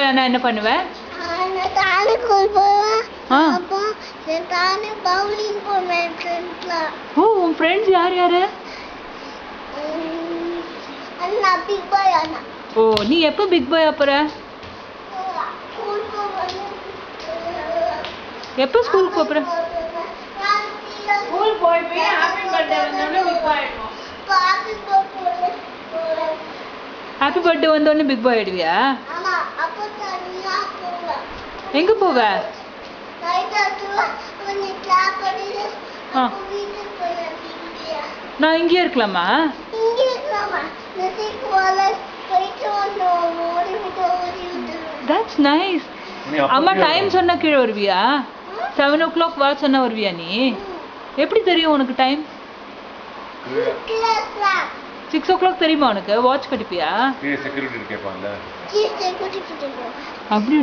போகலன்னா என்ன பண்ணுவ? ஓ உன் ஃப்ரெண்ட்ஸ் யார் யாரு? ஓ நீ எப்போ பிக் பாய் போற? எப்போ ஸ்கூலுக்கு போற? ஸ்கூல் போய் ஹாப்பி பர்த்டே வந்தோனே பிக் பாய் ஆயிடுவோம். ஹாப்பி பர்த்டே வந்தோனே பிக் பாய் ஆயிடுவியா? ஆமா. அப்போ தனியா போவேன். எங்க போவ? நான் இங்கே இருக்கலாமா? That's nice. அம்மா டைம் சொன்னா கீழே வருவியா? 7 o'clock வா சொன்னா வருவியா நீ? எப்படி தெரியும் உனக்கு டைம்? 6 o'clock தெரியுமா உனக்கு? வாட்ச் கட்டிப்பியா? செக்யூரிட்டி கேட்பாங்கல்ல. அப்படி